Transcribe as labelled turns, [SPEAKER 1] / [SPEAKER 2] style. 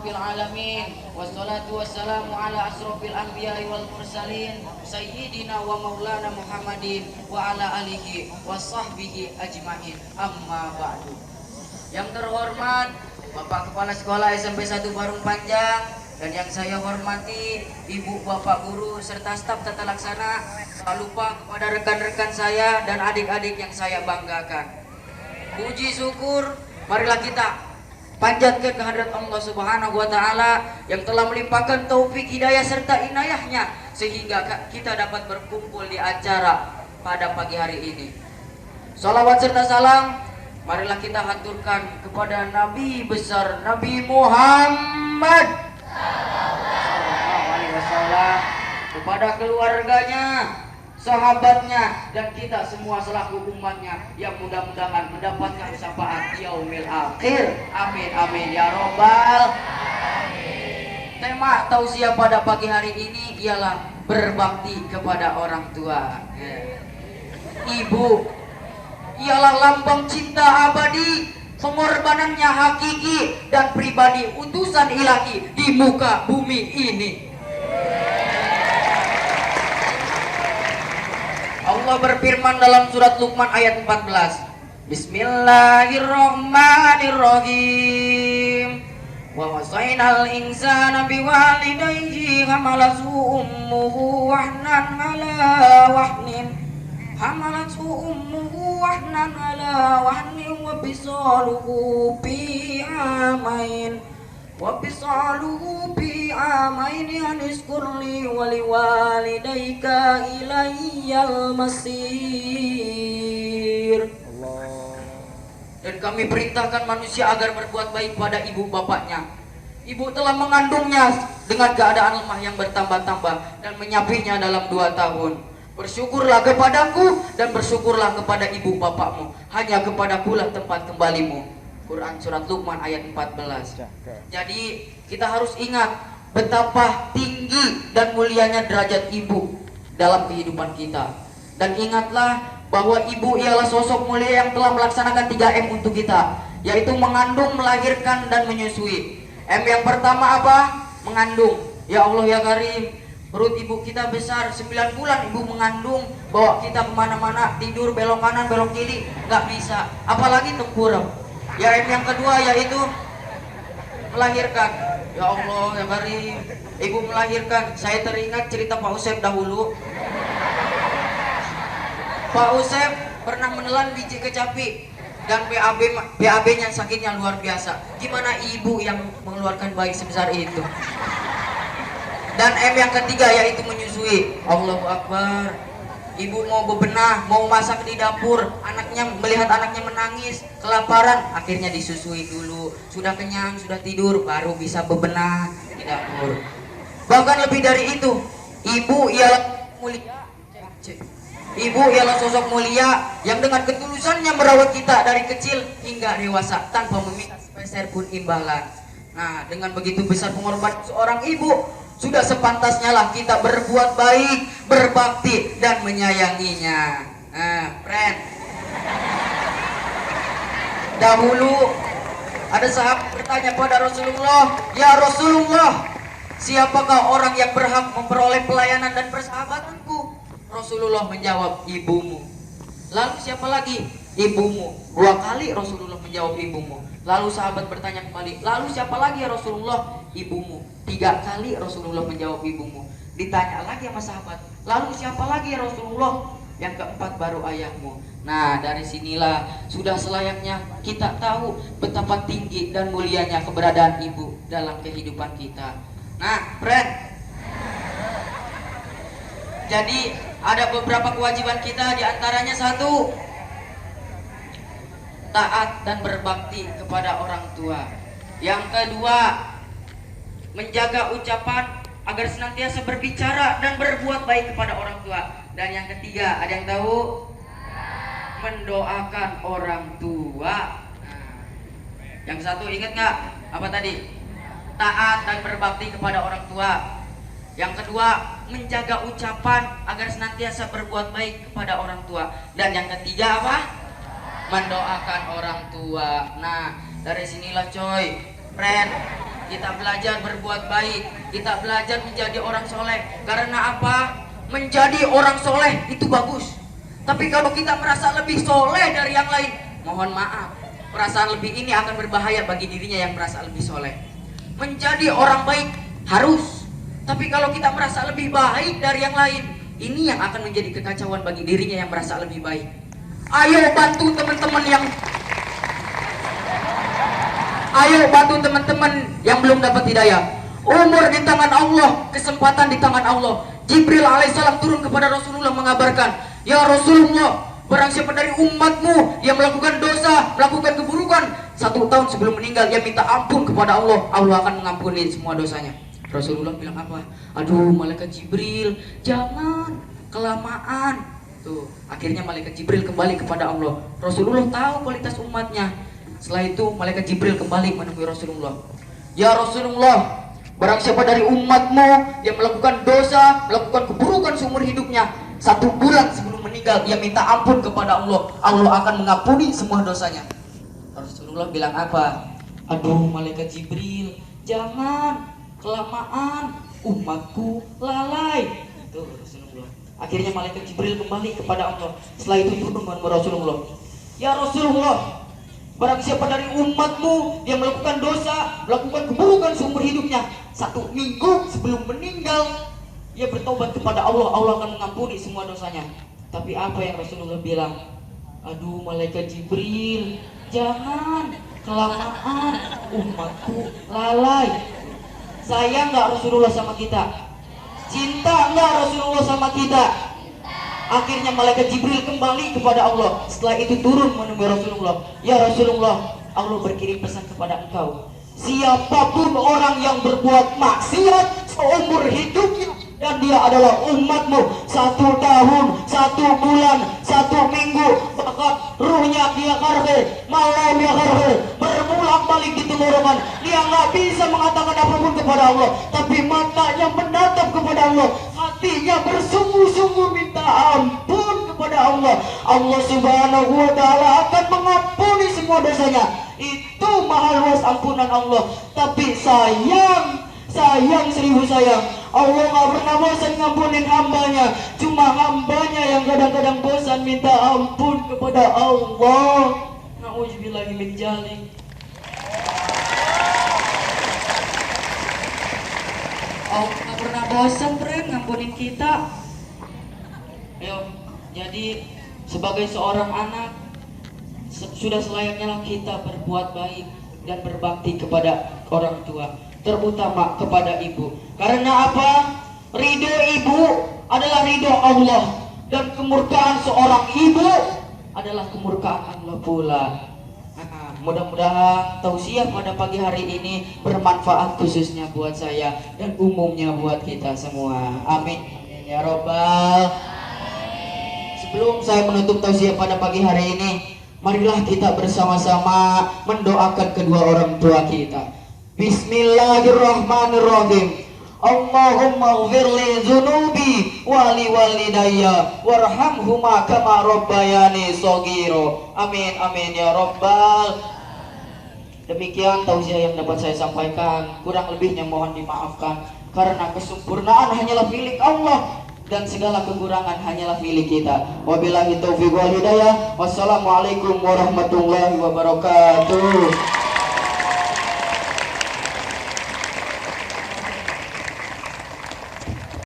[SPEAKER 1] rabbil alamin. Wassalatu wassalamu ala asrofil anbiya'i wal mursalin sayyidina wa maulana Muhammadin wa ala alihi wa sahbihi ajmain. Amma ba'du. Yang terhormat Bapak Kepala Sekolah SMP 1 Parung Panjang dan yang saya hormati Ibu Bapak Guru serta staf tata laksana, tak lupa kepada rekan-rekan saya dan adik-adik yang saya banggakan. Puji syukur, marilah kita panjatkan kehadirat Allah Subhanahu wa Ta'ala yang telah melimpahkan taufik hidayah serta inayahnya sehingga kita dapat berkumpul di acara pada pagi hari ini. Salawat serta salam marilah kita haturkan kepada Nabi besar Nabi Muhammad sallallahu alaihi wasallam, kepada keluarganya, sahabatnya, dan kita semua selaku umatnya yang mudah-mudahan mendapatkan syafaat yaumil akhir. Amin amin ya robbal alamin. Tema tausiah pada pagi hari ini ialah berbakti kepada orang tua. Ibu ialah lambang cinta abadi, pengorbanannya hakiki dan pribadi utusan ilahi di muka bumi ini. Allah berfirman dalam surat Luqman ayat 14. Bismillahirrahmanirrahim. Wa wasainal insana biwalidayhi hamalathu ummuhu wahnan ala wahnin wa bisaluhu bi amain aniskurli wali walidayka ilayyal masir. Dan kami perintahkan manusia agar berbuat baik pada ibu bapaknya. Ibu telah mengandungnya dengan keadaan lemah yang bertambah-tambah dan menyapinya dalam 2 tahun. Bersyukurlah kepadaku dan bersyukurlah kepada ibu bapakmu. Hanya kepadakulah tempat kembalimu. Quran surat Luqman ayat 14. Jadi kita harus ingat betapa tinggi dan mulianya derajat ibu dalam kehidupan kita. Dan ingatlah bahwa ibu ialah sosok mulia yang telah melaksanakan 3M untuk kita, yaitu mengandung, melahirkan, dan menyusui. M yang pertama apa? Mengandung. Ya Allah ya Karim, perut ibu kita besar, 9 bulan ibu mengandung, bawa kita kemana-mana, tidur belok kanan belok kiri nggak bisa, apalagi tengkurap. Ya M yang kedua yaitu melahirkan. Ya Allah ya Karim, ibu melahirkan. Saya teringat cerita Pak Usep dahulu. Pak Usep pernah menelan biji kecapi dan BAB-nya sakitnya luar biasa. Gimana ibu yang mengeluarkan bayi sebesar itu? Dan M yang ketiga yaitu menyusui. Allahu Akbar. Ibu mau bebenah, mau masak di dapur, anaknya melihat anaknya menangis, kelaparan, akhirnya disusui dulu. Sudah kenyang, sudah tidur, baru bisa bebenah di dapur. Bahkan lebih dari itu, ibu ialah mulia. Ibu ialah sosok mulia yang dengan ketulusannya merawat kita dari kecil hingga dewasa tanpa meminta sepeser pun imbalan. Nah, dengan begitu besar pengorbanan seorang ibu, sudah sepantasnya lah kita berbuat baik, berbakti, dan menyayanginya. Nah, friend. Dahulu ada sahabat bertanya pada Rasulullah, "Ya Rasulullah, siapakah orang yang berhak memperoleh pelayanan dan persahabatanku?" Rasulullah menjawab, "Ibumu." Lalu siapa lagi? "Ibumu." 2 kali Rasulullah menjawab ibumu. Lalu sahabat bertanya kembali, "Lalu siapa lagi ya Rasulullah?" "Ibumu." 3 kali Rasulullah menjawab ibumu. Ditanya lagi sama sahabat, "Lalu siapa lagi ya Rasulullah?" Yang keempat baru ayahmu. Nah, dari sinilah sudah selayaknya kita tahu betapa tinggi dan mulianya keberadaan ibu dalam kehidupan kita. Nah, friend, jadi ada beberapa kewajiban kita, diantaranya 1, taat dan berbakti kepada orang tua. Yang kedua, menjaga ucapan agar senantiasa berbicara dan berbuat baik kepada orang tua. Dan yang ketiga, ada yang tahu? Mendoakan orang tua. Nah, yang satu ingat nggak? Apa tadi? Taat dan berbakti kepada orang tua. Yang kedua, menjaga ucapan agar senantiasa berbuat baik kepada orang tua. Dan yang ketiga apa? Mendoakan orang tua. Nah, dari sinilah coy, friend, kita belajar berbuat baik, kita belajar menjadi orang soleh. Karena apa? Menjadi orang soleh itu bagus. Tapi kalau kita merasa lebih soleh dari yang lain, mohon maaf, perasaan lebih ini akan berbahaya bagi dirinya yang merasa lebih soleh. Menjadi orang baik harus, tapi kalau kita merasa lebih baik dari yang lain, ini yang akan menjadi kekacauan bagi dirinya yang merasa lebih baik. Ayo bantu teman-teman yang belum dapat hidayah. Umur di tangan Allah, kesempatan di tangan Allah. Jibril alaihissalam turun kepada Rasulullah mengabarkan, ya Rasulullah, barang siapa dari umatmu yang melakukan dosa, melakukan keburukan, 1 tahun sebelum meninggal, dia minta ampun kepada Allah, Allah akan mengampuni semua dosanya. Rasulullah bilang apa? Aduh malaikat Jibril, jangan kelamaan. Tuh, akhirnya malaikat Jibril kembali kepada Allah. Rasulullah tahu kualitas umatnya. Setelah itu malaikat Jibril kembali menemui Rasulullah. Ya Rasulullah, barang siapa dari umatmu yang melakukan dosa, melakukan keburukan seumur hidupnya, 1 bulan sebelum meninggal dia minta ampun kepada Allah, Allah akan mengampuni semua dosanya. Rasulullah bilang apa? Aduh malaikat Jibril, jangan kelamaan, umatku lalai. Itu Rasulullah. Akhirnya malaikat Jibril kembali kepada Allah. Setelah itu turun kepada Rasulullah. Ya Rasulullah, barang siapa dari umatmu yang melakukan dosa, melakukan keburukan seumur hidupnya, 1 minggu sebelum meninggal ia bertobat kepada Allah, Allah akan mengampuni semua dosanya. Tapi apa yang Rasulullah bilang? Aduh malaikat Jibril, jangan kelamaan, umatku lalai. Sayang nggak Rasulullah sama kita? Cinta nggak Rasulullah sama kita? Akhirnya malaikat Jibril kembali kepada Allah. Setelah itu turun menemui Rasulullah. Ya Rasulullah, Allah berkirim pesan kepada engkau. Siapapun orang yang berbuat maksiat seumur hidupnya dan dia adalah umatmu, 1 tahun, 1 bulan, 1 minggu, bahkan ruhnya dia kafir, malam dia kafir, berulang balik di tenggorokan, dia nggak bisa mengatakan apapun kepada Allah, tapi matanya menatap kepada Allah, hatinya bersungguh-sungguh minta ampun kepada Allah. Allah Subhanahu wa Ta'ala akan mengampuni semua dosanya. Itu maha luas ampunan Allah. Tapi sayang 1000 sayang, Allah gak pernah bosan ngampunin hambanya. Cuma hambanya yang kadang-kadang bosan minta ampun kepada Allah. Na'udzubillahi min dzalik. Allah gak pernah bosan ngampunin kita. Ayo, jadi sebagai seorang anak, sudah selayaknya lah kita berbuat baik dan berbakti kepada orang tua, terutama kepada ibu. Karena apa? Ridho ibu adalah ridho Allah, dan kemurkaan seorang ibu adalah kemurkaan Allah pula. Mudah-mudahan tausiah pada pagi hari ini bermanfaat khususnya buat saya dan umumnya buat kita semua. Amin ya robbal. Sebelum saya menutup tausiah pada pagi hari ini, marilah kita bersama-sama mendoakan kedua orang tua kita. Bismillahirrahmanirrahim. Allahumma ighfirli dzunubi wali walidayya warhamhuma kama rabbayani shaghira. Amin amin ya rabbal. Demikian tausiah yang dapat saya sampaikan. Kurang lebihnya mohon dimaafkan, karena kesempurnaan hanyalah milik Allah dan segala kekurangan hanyalah milik kita. Wabillahi taufiq wal hidayah. Wassalamualaikum warahmatullahi wabarakatuh.